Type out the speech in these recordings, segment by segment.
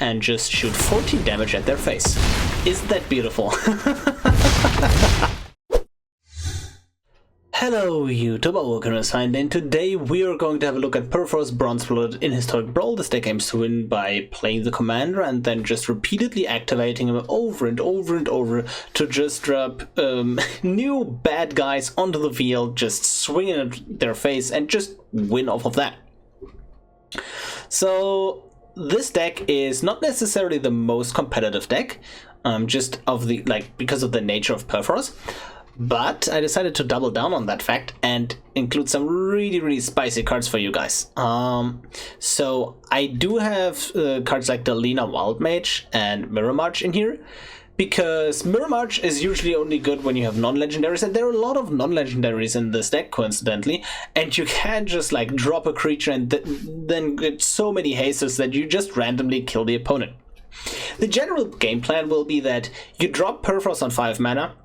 and just shoot 14 damage at their face. Isn't that beautiful? Hello YouTube, ImNotFine, and today we are going to have a look at Purphoros Bronze-Blooded in Historic Brawl. This deck aims to win by playing the commander and then just repeatedly activating him over and over and over to just drop new bad guys onto the field, just swinging at their face and just win off of that. So this deck is not necessarily the most competitive deck, just of the because of the nature of Purphoros. But I decided to double down on that fact and include some really spicy cards for you guys. So I do have cards like the Lina Wildmage and Mirror March in here, because Mirror March is usually only good when you have non-legendaries, and there are a lot of non-legendaries in this deck, coincidentally, and you can't just like drop a creature and then get so many hastes that you just randomly kill the opponent. The general game plan will be that you drop Purphoros on 5 mana,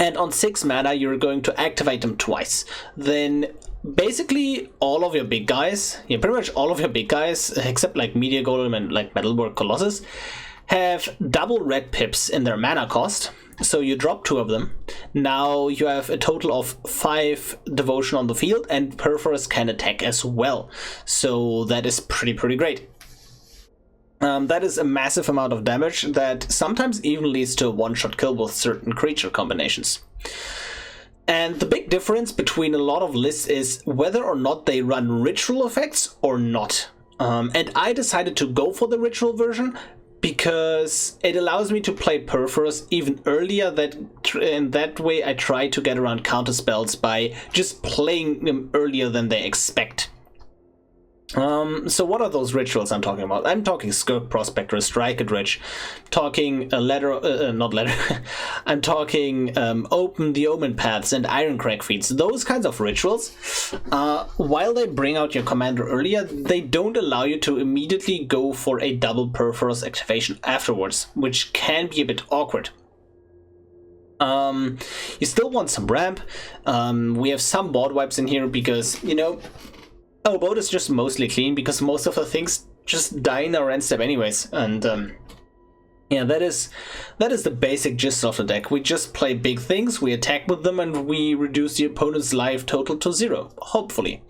and on 6 mana you're going to activate them twice. Then basically all of your big guys, pretty much all of your big guys, except like Meteor Golem and like Metalwork Colossus, have double red pips in their mana cost. So you drop 2 of them. Now you have a total of 5 devotion on the field, and Purphoros can attack as well. So that is pretty great. That is a massive amount of damage that sometimes even leads to a one-shot kill with certain creature combinations. And the big difference between a lot of lists is whether or not they run ritual effects or not. And I decided to go for the ritual version because it allows me to play Purphoros even earlier. In that way I try to get around counter spells by just playing them earlier than they expect. So what are those rituals I'm talking about? I'm talking Skirk Prospector, Strike It Rich, talking I'm talking Open the Omenpaths and Irencrag feats. Those kinds of rituals, while they bring out your commander earlier, they don't allow you to immediately go for a double Purphoros activation afterwards, which can be a bit awkward. You still want some ramp. We have some board wipes in here because, our board is just mostly clean because most of the things just die in our end step anyways, and yeah, that is the basic gist of the deck. We just play big things, we attack with them, and we reduce the opponent's life total to 0, hopefully.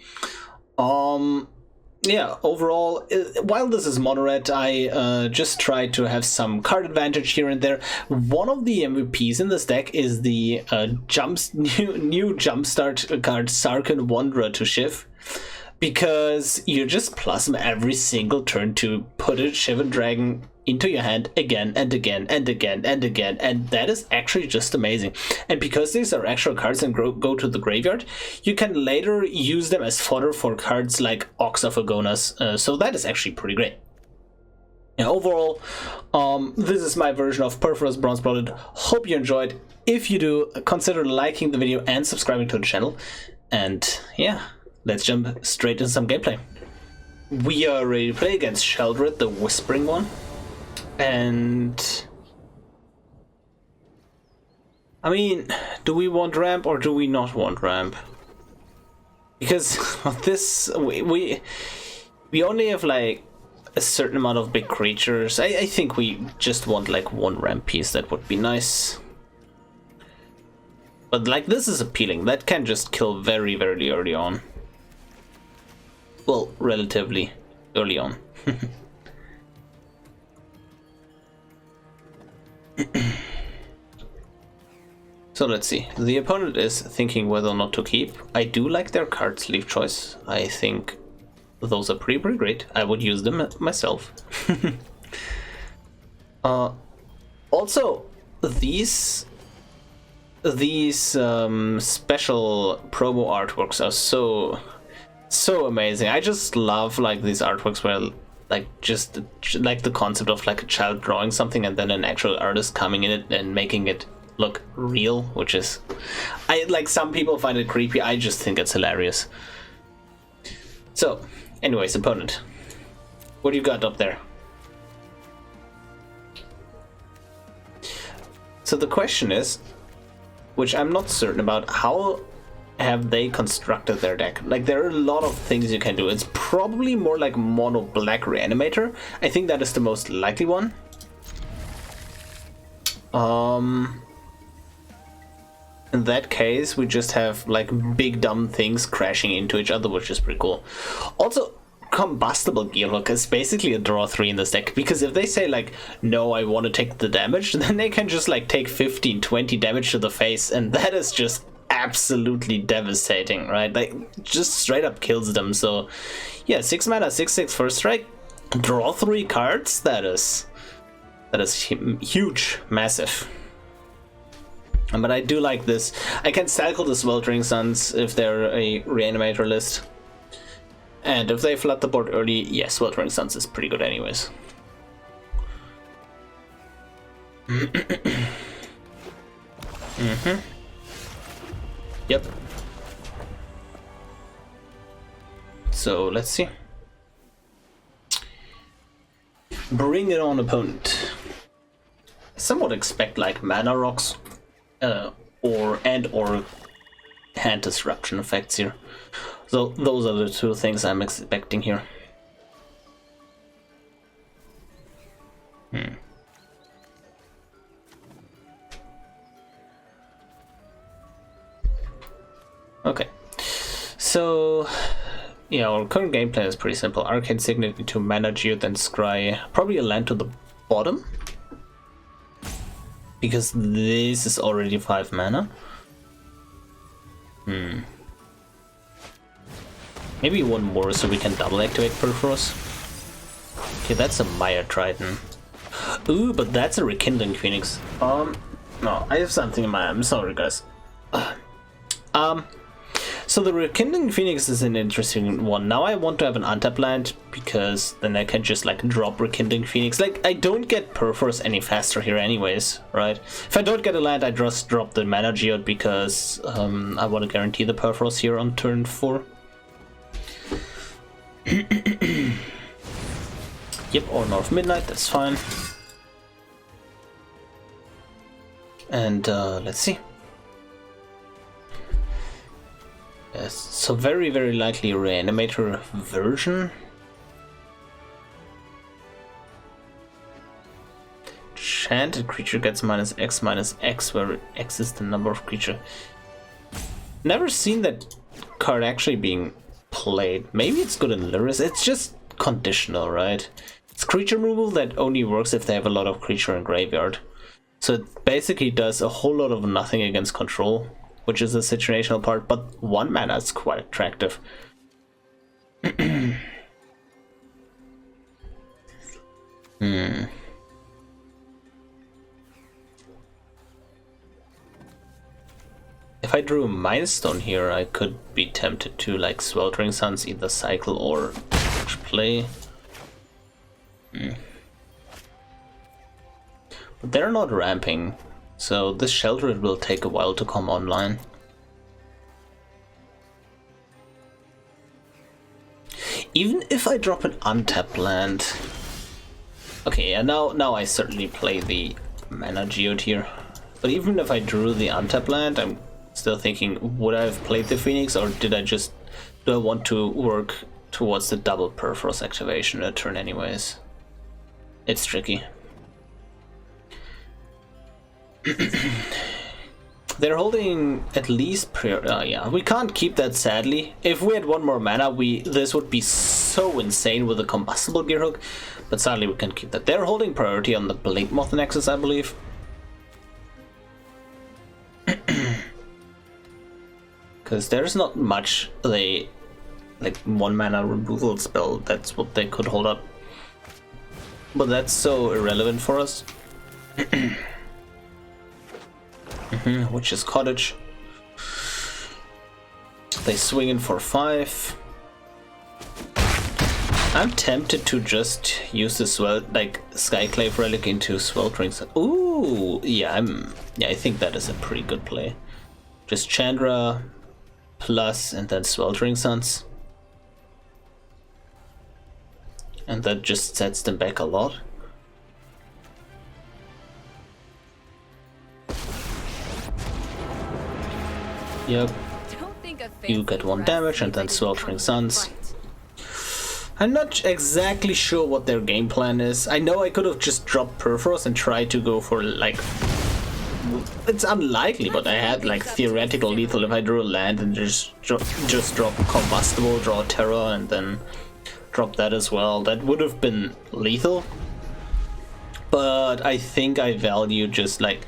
Yeah, overall, while this is moderate, I just try to have some card advantage here and there. One of the MVPs in this deck is the new jumpstart card, Sarkhan Wanderer to Shiv. Because you just plus them every single turn to put a Shivan Dragon into your hand again and again and again and again, and that is actually just amazing. And because these are actual cards and go to the graveyard, you can later use them as fodder for cards like Ox of Agonas, so that is actually pretty great. And overall, this is my version of Purphoros Bronze-Blooded. Hope you enjoyed. If you do, consider liking the video and subscribing to the channel. And yeah, let's jump straight into some gameplay. We are ready to play against Sheldred, the Whispering One. And I mean, do we want ramp or do we not want ramp? Because this, we only have like a certain amount of big creatures. I think we just want like 1 ramp piece. That would be nice. But like, this is appealing. That can just kill very early on. Well, relatively early on. So let's see. The opponent is thinking whether or not to keep. I do like their card sleeve choice. I think those are pretty great. I would use them myself. Also, these special promo artworks are so amazing. I just love like these artworks where like just like the concept of like a child drawing something and then an actual artist coming in it and making it look real, which is, I like, some people find it creepy. I just think it's hilarious. So anyways, opponent, what do you got up there? So the question is, which I'm not certain about, how have they constructed their deck? Like, there are a lot of things you can do. It's probably more like mono black Reanimator. I think that is the most likely one. In that case, we just have like big dumb things crashing into each other, which is pretty cool. Also, Combustible Gearhook is basically a draw 3 in this deck, because if they say like, no, I want to take the damage, then they can just like take 15, 20 damage to the face, and that is just absolutely devastating, right? Like, just straight up kills them. So yeah, 6 mana, 6/6 first strike, draw 3 cards. That is huge, massive. But I do like this. I can cycle the Sweltering Suns if they're a Reanimator list. And if they flood the board early, yes, Sweltering Suns is pretty good anyways. Yep. So, let's see. Bring it on, opponent. I somewhat expect like mana rocks. Or hand disruption effects here. So those are the two things I'm expecting here. Okay. So yeah, our current game plan is pretty simple. Arcane Signet into Mana Geo, then Scry. Probably a land to the bottom, because this is already 5 mana. Maybe one more so we can double activate Purphoros. Okay, that's a Maya Triton. Ooh, but that's a Rekindling Phoenix. No, I have something in mind. I'm sorry, guys. So the Rekindling Phoenix is an interesting one. Now I want to have an untap land, because then I can just like drop Rekindling Phoenix. Like, I don't get Purphoros any faster here anyways, right? If I don't get a land, I just drop the Mana Geode, because I want to guarantee the Purphoros here on turn 4. Yep, or North Midnight, that's fine. And let's see. Yes, so very, very likely Reanimator version. Enchanted creature gets -X, where X is the number of creature. Never seen that card actually being played. Maybe it's good in Lyris. It's just conditional, right? It's creature removal that only works if they have a lot of creature in graveyard. So it basically does a whole lot of nothing against control, which is the situational part, but 1 mana is quite attractive. If I drew a Milestone here, I could be tempted to like Sweltering Suns, either cycle or play. But they're not ramping, so this Shelter, it will take a while to come online. Even if I drop an untapped land... Okay, and now I certainly play the Mana Geode here. But even if I drew the untapped land, I'm still thinking, would I have played the Phoenix, or do I want to work towards the double Purphoros activation a turn anyways? It's tricky. They're holding at least yeah, we can't keep that, sadly. If we had 1 more mana, this would be so insane with a Combustible Gearhook, but sadly we can't keep that. They're holding priority on the Blinkmoth Nexus, I believe. Because there's not much like 1 mana removal spell, that's what they could hold up. But that's so irrelevant for us. Which is Cottage. They swing in for 5. I'm tempted to just use the Skyclave Relic into Sweltering Sun. Ooh, yeah, I think that is a pretty good play. Just Chandra plus and then Sweltering Suns. And that just sets them back a lot. Yep. Don't think You get 1 damage and then Sweltering Suns. I'm not exactly sure what their game plan is. I know I could have just dropped Purphoros and tried to go for like... It's unlikely, but I had like theoretical lethal if I drew a land and just drop Combustible, draw Terror, and then drop that as well. That would have been lethal. But I think I value just like...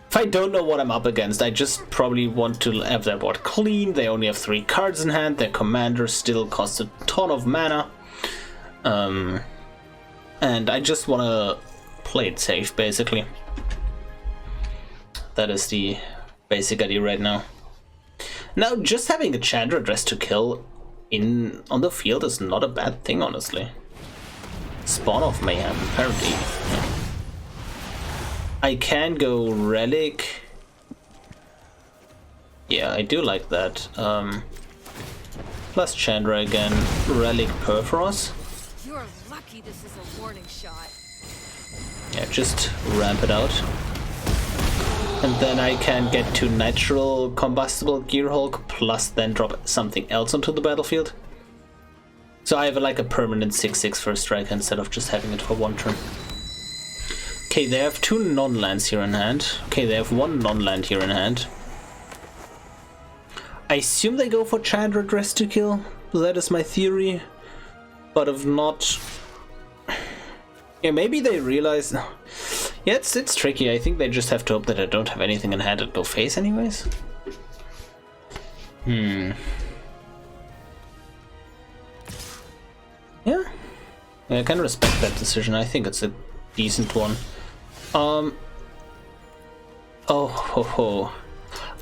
If I don't know what I'm up against, I just probably want to have their board clean. They only have 3 cards in hand. Their commander still costs a ton of mana. And I just want to play it safe, basically. That is the basic idea right now. Now, just having a Chandra dressed to kill on the field is not a bad thing, honestly. Spawn of Mayhem, apparently. I can go Relic. Yeah, I do like that. Plus Chandra again. Relic Purphoros. You're lucky this is a warning shot. Yeah, just ramp it out. And then I can get to natural combustible Gearhulk, plus then drop something else onto the battlefield. So I have like a permanent 6/6 first strike instead of just having it for 1 turn. Okay, they have 2 non-lands here in hand. Okay, they have 1 non-land here in hand. I assume they go for Chandra dress to kill. That is my theory. But if not... Yeah, maybe they realize... Yeah, it's tricky. I think they just have to hope that I don't have anything in hand at no face anyways. Yeah. Yeah, I can respect that decision. I think it's a decent one. Oh ho ho.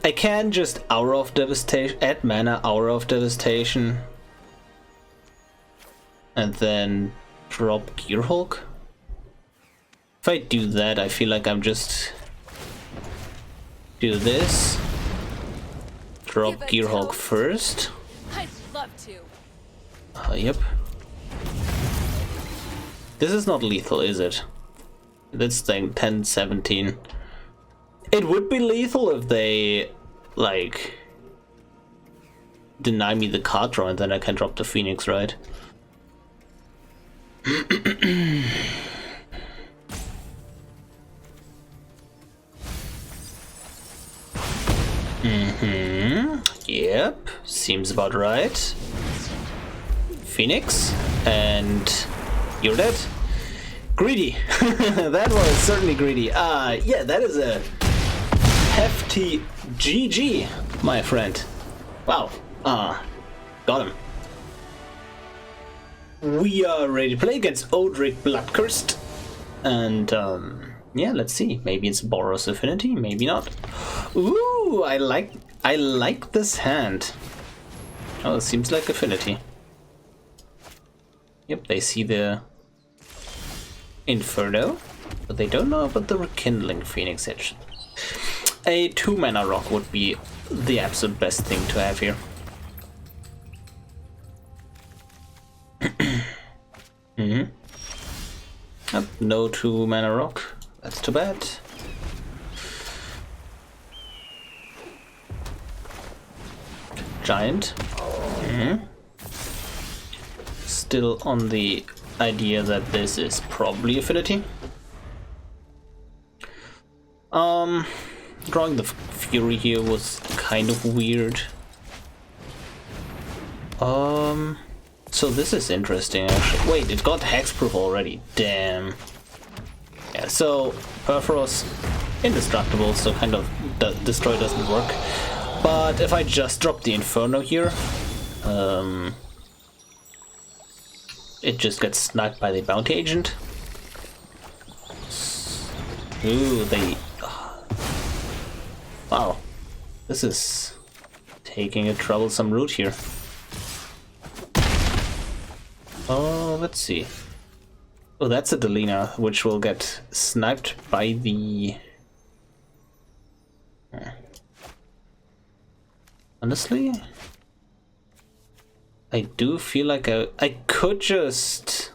I can just Hour of Devastation, add mana, Hour of Devastation, and then drop Gearhulk. If I do that, I feel like I'm just do this, drop Gearhulk first. I'd love to. Yep. This is not lethal, is it? That's thing 10-17. It would be lethal if they like deny me the card draw and then I can drop the Phoenix, right? Yep, seems about right. Phoenix, and you're dead. Greedy. That was certainly greedy. Yeah, that is a hefty GG, my friend. Wow. Got him. We are ready to play against Odric Bloodcursed. And, yeah, let's see. Maybe it's Boros Affinity, maybe not. Ooh, I like this hand. Oh, it seems like Affinity. Yep, they see the Inferno, but they don't know about the Rekindling Phoenix Edge. A 2-mana rock would be the absolute best thing to have here. No 2-mana rock. That's too bad. Giant. Still on the idea that this is probably Affinity. Drawing the Fury here was kind of weird. So this is interesting actually. Wait, it got hexproof already. Damn. Yeah, so Purphoros indestructible, so kind of destroy doesn't work. But if I just drop the Inferno here, it just gets sniped by the bounty agent. Ooh, wow. This is taking a troublesome route here. Oh, let's see. Oh, that's a Delina, which will get sniped by the... Honestly, I do feel like I could just...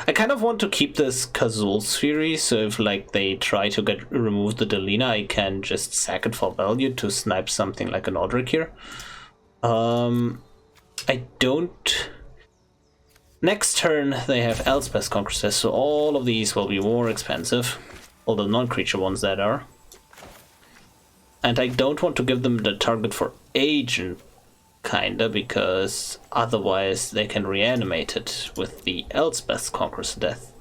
I kind of want to keep this Kazul's Fury, so if like they try to remove the Delina, I can just sack it for value to snipe something like an Odric here. I don't... Next turn they have Elspeth's Conquest, so all of these will be more expensive. All the non-creature ones that are. And I don't want to give them the target for Agent, kinda, because otherwise they can reanimate it with the Elspeth's Conqueror's Death.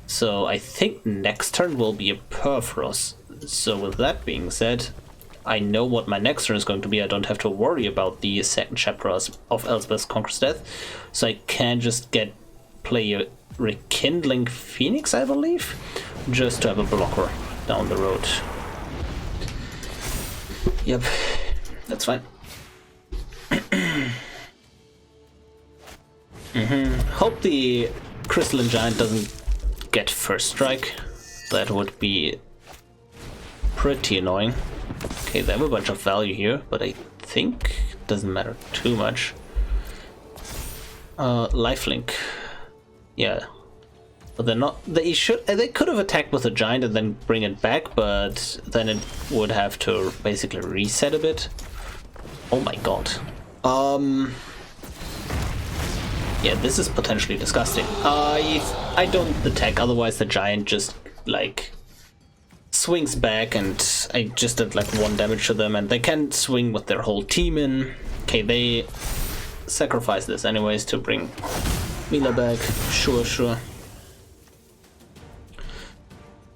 So I think next turn will be a Purphoros. So with that being said, I know what my next turn is going to be. I don't have to worry about the second chapter of Elspeth's Conqueror's Death. So I can just play a Rekindling Phoenix, I believe, just to have a blocker down the road. Yep, that's fine. Hope the Crystalline Giant doesn't get first strike. That would be pretty annoying. Okay, they have a bunch of value here, but I think it doesn't matter too much. Lifelink. Yeah. But they're not... They could have attacked with a giant and then bring it back, but then it would have to basically reset a bit. Oh my god. Yeah, this is potentially disgusting. I don't attack, otherwise the giant just, like, swings back and I just did, like, 1 damage to them, and they can swing with their whole team in. Okay, they sacrifice this anyways to bring Mila back. Sure.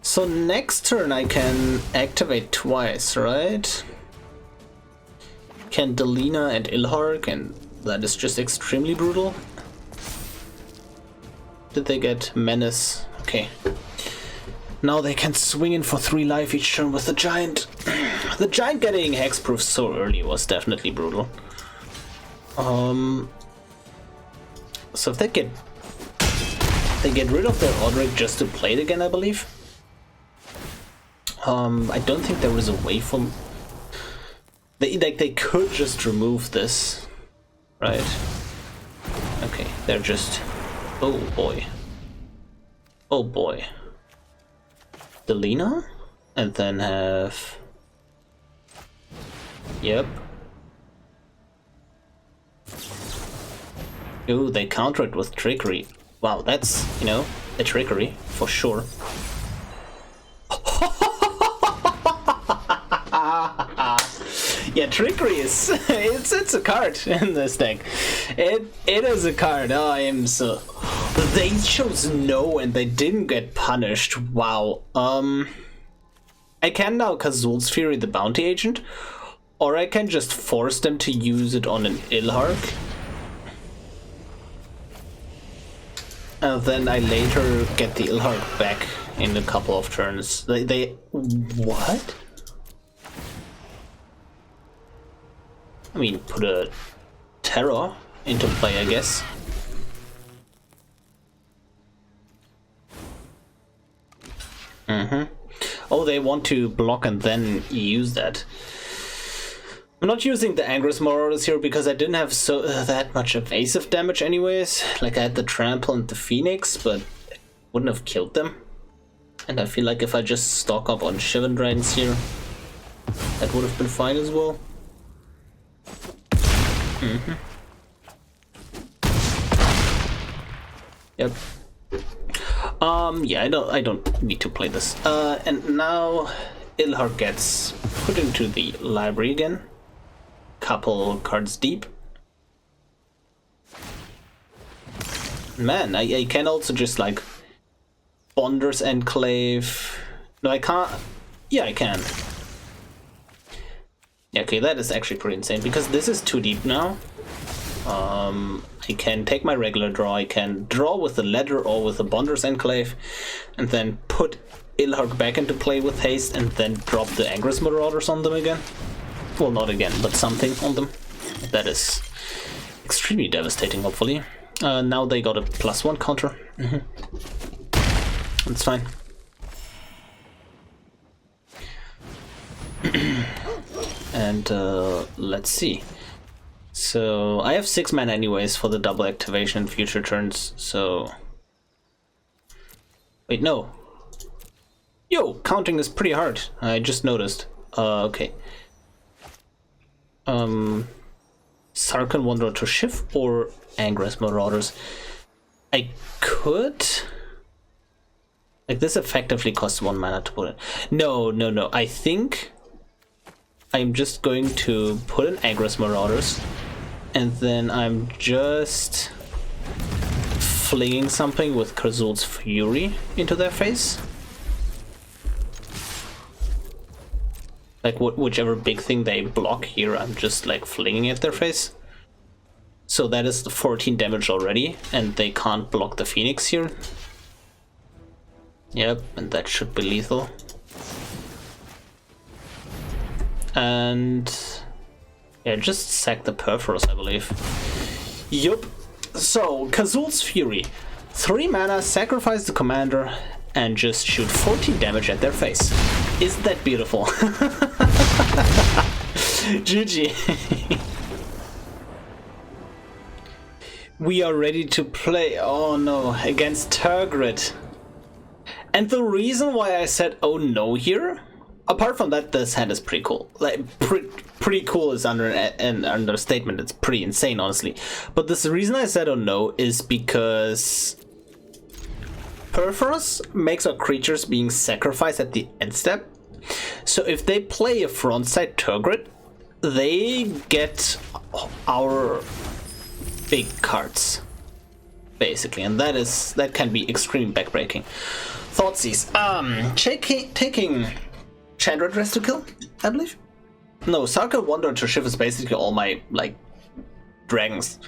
So next turn I can activate twice, right? Candelina and Ilharg, and that is just extremely brutal. Did they get Menace? Okay. Now they can swing in for 3 life each turn with the giant. The giant getting hexproof so early was definitely brutal. So if they get rid of their Odric just to play it again, I believe. I don't think there is a way for... They could just remove this, right? Okay, they're just... Oh boy. Oh boy. Delina? And then have... Yep. Ooh, they counter it with Trickery. Wow, that's, you know, a Trickery, for sure. Yeah, Trickery is it's a card in this deck. It is a card. Oh, I am so... They chose no and they didn't get punished. Wow. I can now Kazul's Fury the Bounty Agent, or I can just force them to use it on an Ilharg. And then I later get the Ilharg back in a couple of turns. They what? I mean, put a Terror into play, I guess. Oh, they want to block and then use that. I'm not using the Angerous Marauders here because I didn't have that much evasive damage anyways. Like, I had the Trample and the Phoenix, but it wouldn't have killed them. And I feel like if I just stock up on Shivan Dragons here, that would have been fine as well. Yep. Yeah, I don't need to play this. And now Ilharg gets put into the library again. Couple cards deep. Man, I can also just, like, Bonder's Enclave. No, I can't. Yeah, I can. Yeah, okay, that is actually pretty insane because this is too deep now. I can take my regular draw, I can draw with the Letter or with the Bonder's Enclave, and then put Ilharg back into play with haste, and then drop the Angerous Marauders on them again. Well, not again, but something on them. That is extremely devastating, hopefully. Now they got a +1 counter. That's fine. And let's see. So I have 6 mana anyways for the double activation in future turns, so... Wait, no. Yo, counting is pretty hard. I just noticed. Okay. Sarkhan Wanderer to shift or Angress Marauders. I could... Like, this effectively costs 1 mana to put in. No. I think I'm just going to put in Angress Marauders, and then I'm just flinging something with Kazul's Fury into their face. Like, whichever big thing they block here, I'm just, like, flinging at their face. So that is the 14 damage already, and they can't block the Phoenix here. Yep, and that should be lethal. And... yeah, just sack the Purphoros, I believe. Yup. So, Kazul's Fury. 3 mana, sacrifice the commander, and just shoot 14 damage at their face. Isn't that beautiful? GG. We are ready to play, oh no, against Tergrid. And the reason why I said oh no here, apart from that, this hand is pretty cool. Like, pretty cool is an understatement. It's pretty insane, honestly. But the reason I said oh no is because Purphoros makes our creatures being sacrificed at the end step. So if they play a frontside Tergrid, they get our big cards, basically, and that can be extremely backbreaking. Thoughtseize. Taking Chandra Dress to kill, I believe. No, Sarkhan Wanderer to shift is basically all my, like, dragons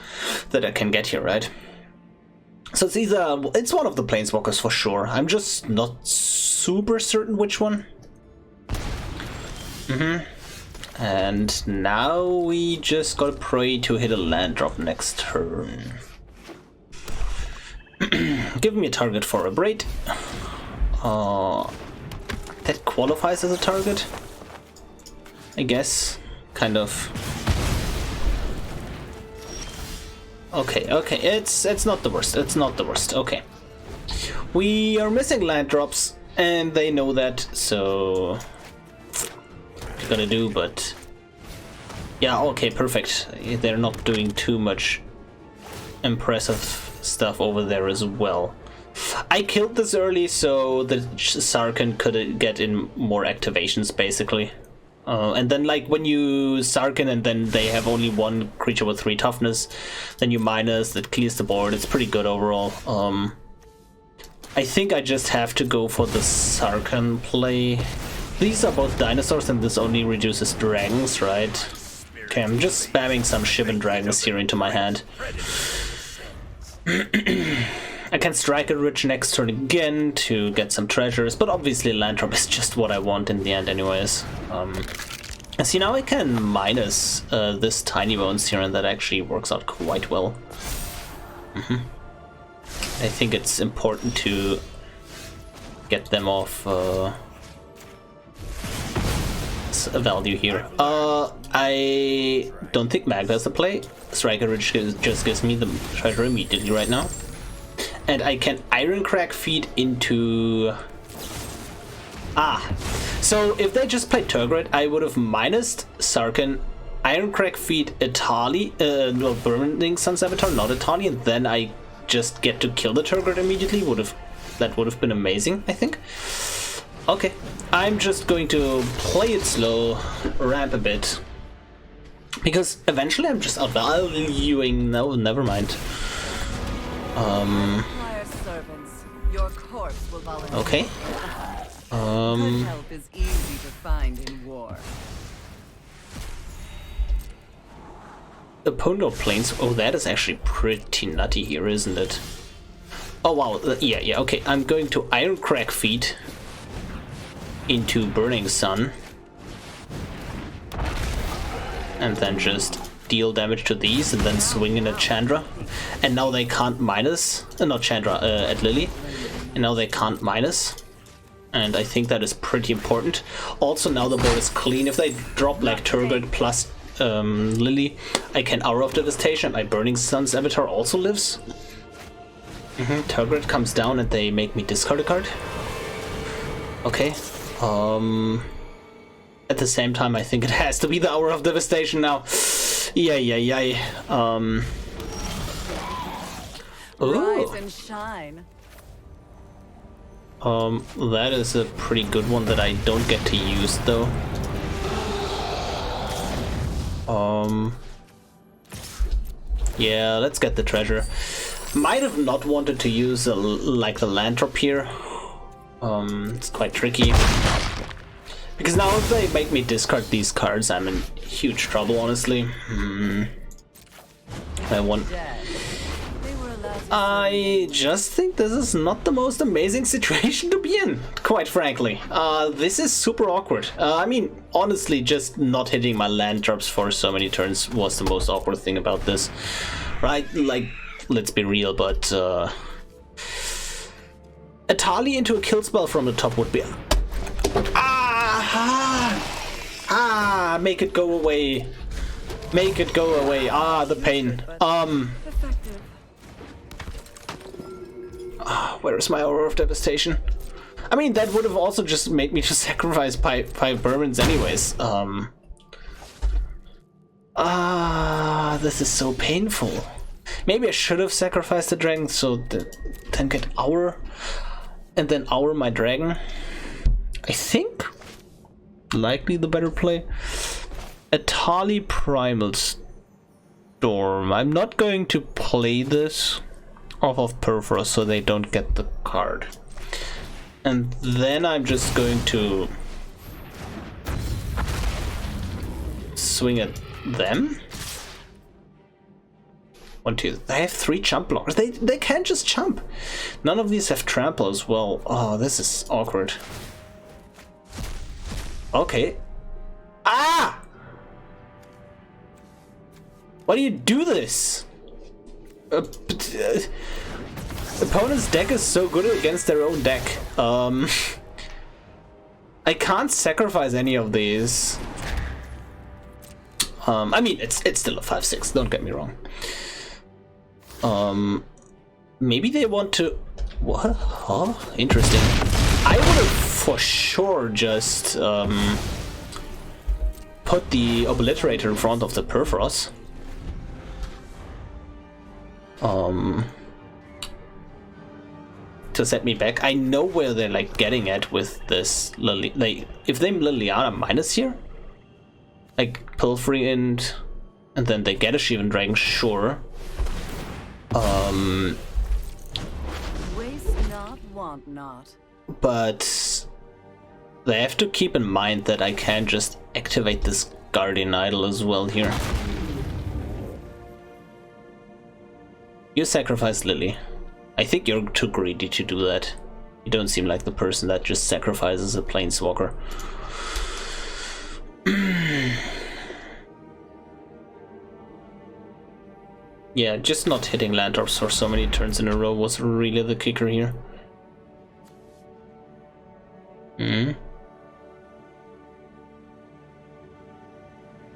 that I can get here, right? So it's one of the planeswalkers for sure. I'm just not super certain which one. And now we just gotta pray to hit a land drop next turn. Give me a target for a braid. That qualifies as a target, I guess. Kind of. Okay, it's not the worst. It's not the worst. Okay. We are missing land drops, and they know that, so what you gotta do, but yeah, okay, perfect. They're not doing too much impressive stuff over there as well. I killed this early so that Sarkhan could get in more activations, basically. And then, like, when you Sarkhan and then they have only one creature with 3 toughness, then you minus, that clears the board. It's pretty good overall. I think I just have to go for the Sarkhan play. These are both dinosaurs and this only reduces dragons, right? Okay, I'm just spamming some Shivan dragons here into my hand. I can strike a Rich next turn again to get some treasures, but obviously land drop is just what I want in the end anyways. See, now I can minus this Tiny Bones here, and that actually works out quite well. I think it's important to get them off a value here. I don't think Magda has a play. Striker Ridge just gives me the treasure immediately right now. And I can Irencrag feed into... So if they just played Tergrid, I would have minused Sarkhan, Irencrag feed Etali, no, Burning Sun's Avatar, not Etali, and then I just get to kill the Tergrid immediately. That would have been amazing, I think. Okay, I'm just going to play it slow, ramp a bit, because eventually I'm just outvaluing. No, never mind. Okay. Help is easy to find in war. Opponent planes. Oh, that is actually pretty nutty here, isn't it? Oh wow, yeah, okay. I'm going to Irencrag feed into Burning Sun, and then just deal damage to these, and then swing in at Chandra. And now they can't minus, not Chandra, at Lily. And now they can't minus. And I think that is pretty important. Also, now the board is clean. If they drop like Tergrid plus Lily, I can Hour of Devastation. My Burning Sun's Avatar also lives. Tergrid comes down and they make me discard a card. Okay. At the same time, I think it has to be the Hour of Devastation now. Yeah. Rise Ooh. and shine. That is a pretty good one that I don't get to use though. Yeah, let's get the treasure. Might have not wanted to use like the land drop here. It's quite tricky. Because now if they make me discard these cards, I'm in huge trouble, honestly. I just think this is not the most amazing situation to be in, quite frankly. This is super awkward. I mean, honestly, just not hitting my land drops for so many turns was the most awkward thing about this. Right? Like, let's be real, but a Tali into a kill spell from the top would be... make it go away. Make it go away. The pain. Where is my Aura of Devastation? I mean, that would have also just made me to sacrifice 5 bourbons anyways. This is so painful. Maybe I should have sacrificed the dragon so then get Aura and then Aura my dragon. I think likely the better play. A Tali Primal Storm. I'm not going to play this off of Purphoros so they don't get the card. And then I'm just going to swing at them. 1, 2. They have 3 jump blockers. They can't just jump. None of these have trample as well. Oh, this is awkward. Okay. Why do you do this? Opponent's deck is so good against their own deck. I can't sacrifice any of these. I mean, it's still a 5/6. Don't get me wrong. Maybe they want to. What? Huh? Interesting. I would have for sure just put the Obliterator in front of the Purphoros. To set me back. I know where they're like getting at with this like if they Liliana minus here, like Pilfering and then they get a Shivan Dragon, sure. Waste not, want not. But they have to keep in mind that I can't just activate this Guardian Idol as well here. You sacrifice Lily. I think you're too greedy to do that. You don't seem like the person that just sacrifices a planeswalker. Yeah, just not hitting land drops for so many turns in a row was really the kicker here.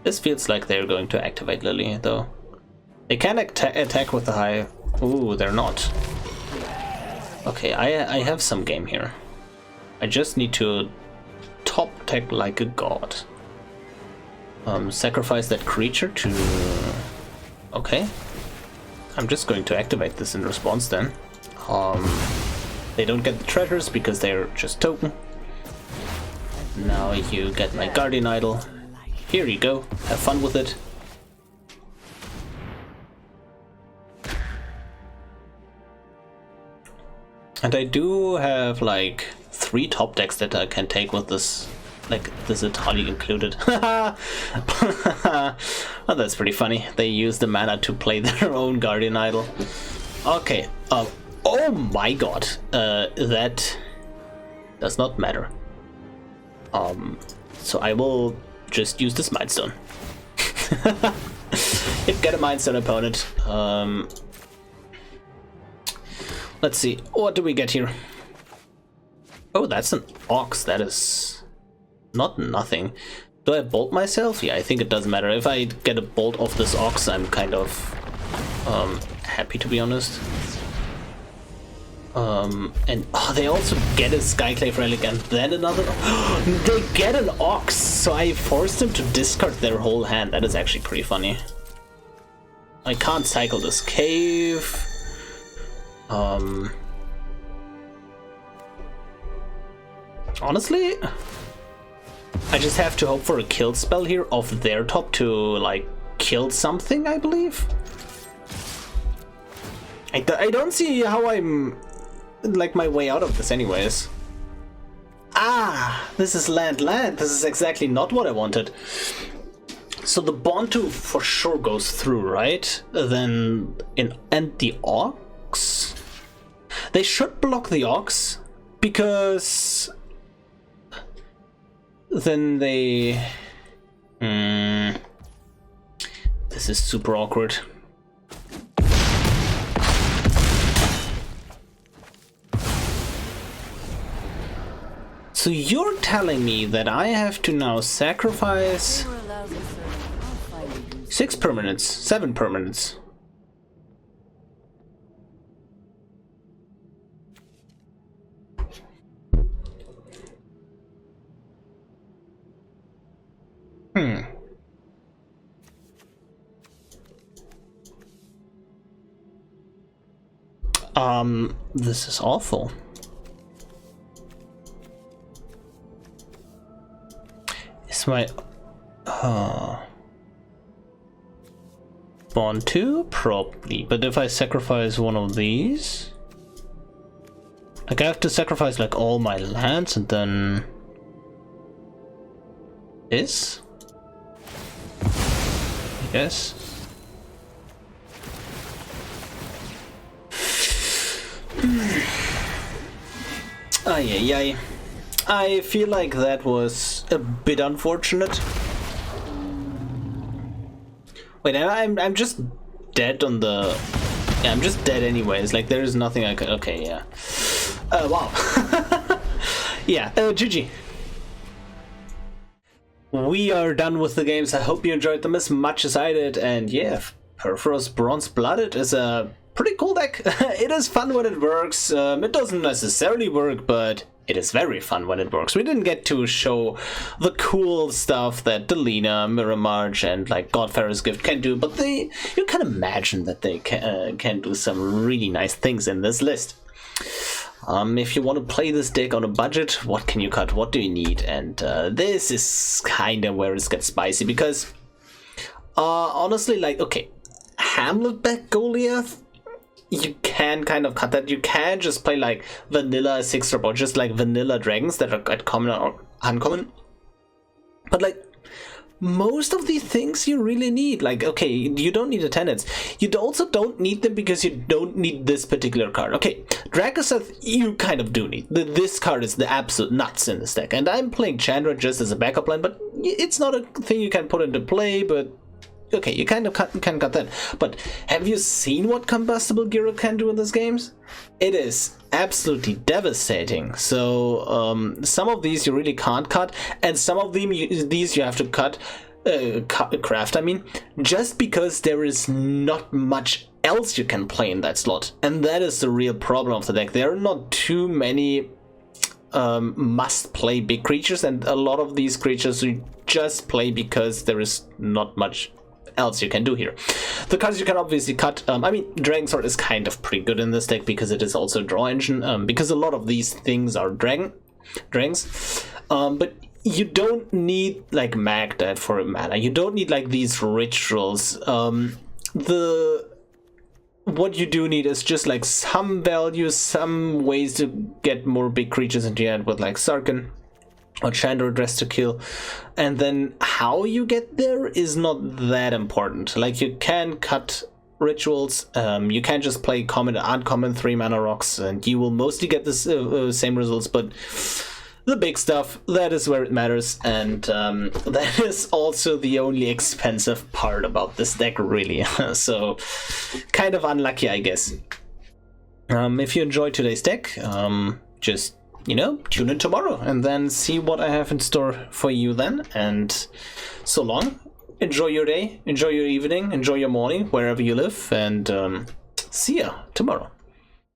This feels like they're going to activate Lily, though. They can attack with the high... Ooh, they're not. Okay, I have some game here. I just need to top deck like a god. Sacrifice that creature to... Okay. I'm just going to activate this in response then. They don't get the treasures because they're just token. Now you get my Guardian Idol. Here you go, have fun with it. And I do have like 3 top decks that I can take with this, like this Atali included. Oh, that's pretty funny. They use the mana to play their own Guardian Idol. Okay, oh my god, that does not matter. So I will just use this Mind Stone. Get a Mind Stone opponent. Let's see, what do we get here? Oh, that's an Ox. That is not nothing. Do I bolt myself? Yeah, I think it doesn't matter. If I get a bolt off this Ox, I'm kind of happy, to be honest. And they also get a Skyclave Relic and then another. They get an Ox, so I forced them to discard their whole hand. That is actually pretty funny. I can't cycle this cave. Honestly, I just have to hope for a kill spell here off their top to, like, kill something, I believe. I don't see how I'm, like, my way out of this anyways. Ah, this is land. This is exactly not what I wanted. So the Bontu for sure goes through, right? Then, and the Ox? They should block the Ox, because then they... This is super awkward. So you're telling me that I have to now sacrifice 6 permanents, 7 permanents. This is awful. Is my Bond 2? Probably. But if I sacrifice one of these, like I have to sacrifice like all my lands and then this? I guess. Ay. I feel like that was a bit unfortunate. Wait, I'm just dead on the... Yeah, I'm just dead anyways. Like, there is nothing I could... Okay, yeah. Wow. Yeah, GG. We are done with the games. I hope you enjoyed them as much as I did. And yeah, Purphoros Bronze Blooded is a pretty cool deck. It is fun when it works. It doesn't necessarily work, but it is very fun when it works. We didn't get to show the cool stuff that Delina, Mirror March, and like Godfarer's Gift can do, but you can imagine that they can do some really nice things in this list. If you want to play this deck on a budget, what can you cut? What do you need? And this is kind of where it gets spicy, because honestly, like, okay, Hamlet back Goliath, you can kind of cut that. You can just play like vanilla 6-drop or just like vanilla dragons that are at common or uncommon. But like most of the things you really need, like, okay, you don't need attendants. You also don't need them because you don't need this particular card. Okay, Dracosath you kind of do need. This card is the absolute nuts in this deck. And I'm playing Chandra just as a backup line, but it's not a thing you can put into play, but okay, you kind of can cut that. But have you seen what Combustible Gyro can do in these games? It is absolutely devastating. So some of these you really can't cut, and some of these you have to craft, I mean, just because there is not much else you can play in that slot. And that is the real problem of the deck. There are not too many must play big creatures, and a lot of these creatures you just play because there is not much else you can do here. The cards you can obviously cut, I mean, Dragon Sword is kind of pretty good in this deck because it is also a draw engine, because a lot of these things are dragons, but you don't need like Magda for mana. You don't need like these rituals. What you do need is just like some value, some ways to get more big creatures into your hand with like Sarkhan or Chandra Dress to kill, and then how you get there is not that important. Like, you can cut rituals, you can just play common and uncommon 3-mana rocks, and you will mostly get the same results, but the big stuff, that is where it matters, and that is also the only expensive part about this deck, really. So, kind of unlucky, I guess. If you enjoyed today's deck, just, you know, tune in tomorrow and then see what I have in store for you then. And so long, enjoy your day, enjoy your evening, enjoy your morning, wherever you live, and see ya tomorrow.